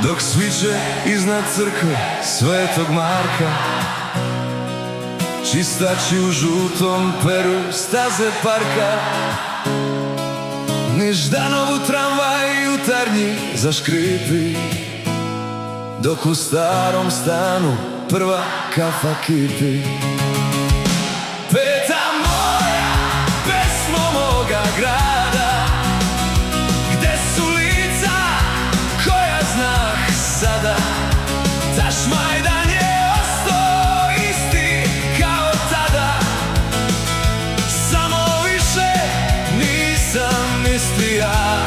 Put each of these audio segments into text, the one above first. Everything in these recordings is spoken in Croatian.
Dok sviće iznad crkve Svetog Marka, čistači u žutom peru staze parka, niž Ždanov u tramvaj jutarnji zaškripi, dok u starom stanu prva kafa kipi. Peta moja, pesmo moga grada, gde su lica koja znah sada. Tašmajdan je ostao isti kao tada, samo više nisam isti ja.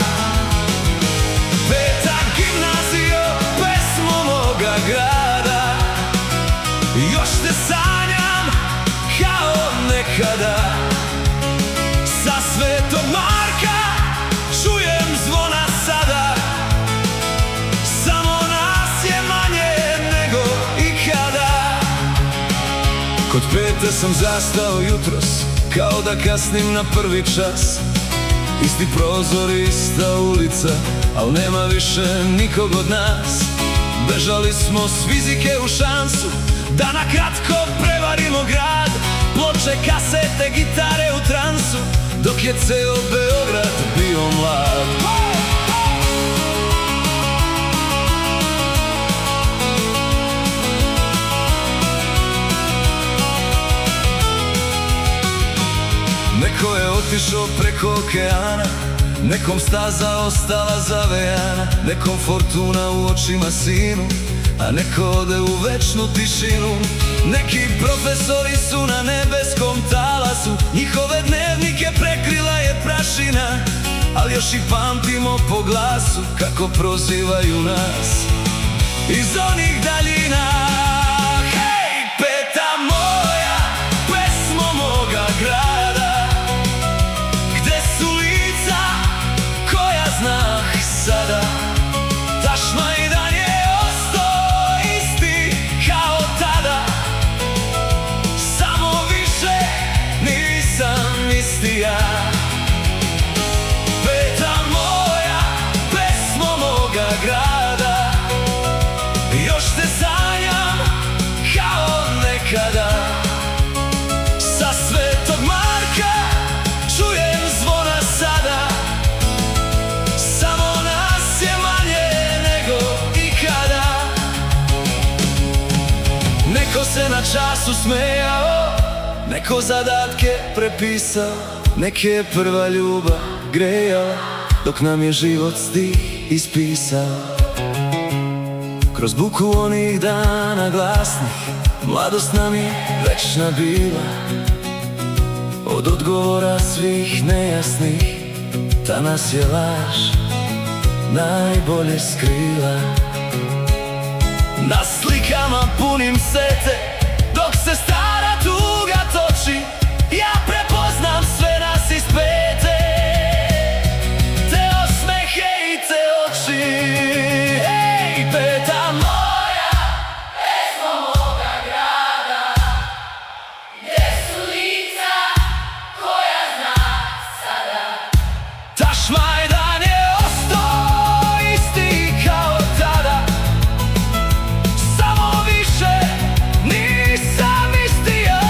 Peta gimnazija, pesmo moga grada, još te sanjam kao nekada. Sa Svetog Marka čujem zvona sada, samo nas je manje nego ikada. Kod Pete sam zastao jutros, kao da kasnim na prvi čas. Isti prozor, ista ulica, al nema više nikog od nas. Bežali smo s fizike u šansu da na kratko prevarimo grad. Ploče, kasete, gitare u transu, dok je ceo Beograd bio mlad. Neko je otišao preko okeana, nekom staza ostala zavejana, nekom fortuna u očima sinu, a neko ode u večnu tišinu. Neki profesori su na nebeskom talasu, njihove dnevnike prekrila je prašina, ali još i pamtimo po glasu kako prozivaju nas iz onih daljina. Hej, Peta moja, pesmo moga grada, gde su lica koja znah sada. Tašmajdan je ostao isti kao tada, samo više nisam isti ja. Peta moja, pesmo moga grada, još te sanjam kao nekada. Sa Svetog Marka čujem zvona sada, samo nas je manje nego ikada. Neko se na času smejao, neko zadatke prepisao, neke je prva ljubav grejala, dok nam je život stih ispisao. Kroz buku onih dana glasnih, mladost nam je večna bila. Od odgovora svih nejasnih, ta nas je laž najbolje skrila. Na slikama punim sete, dok se stara tuga toči, ja prepoznam sve nas iz Pete, te osmehe i te oči. Ej, Peta moja, Pesmo moga grada, gde su lica koja znah sada. Tašmajdan je ostao isti kao tada, samo više nisam isti ja.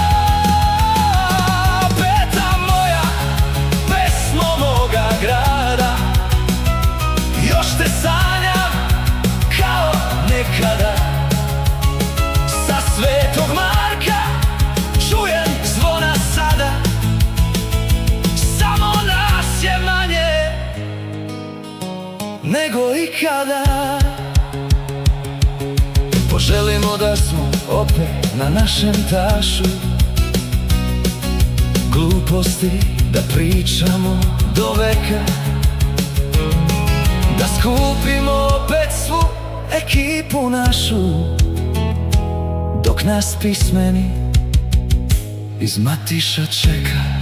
Peta moja, pesmo moga grada, još te sanjam kao nekada. Sa Svetog Marka čujem zvona sada, samo nas je manje nego ikada. Poželimo da smo opet na našem tašu, gluposti da pričamo do veka, da skupimo opet svu ekipu našu, dok nas pismeni iz Matiša čeka.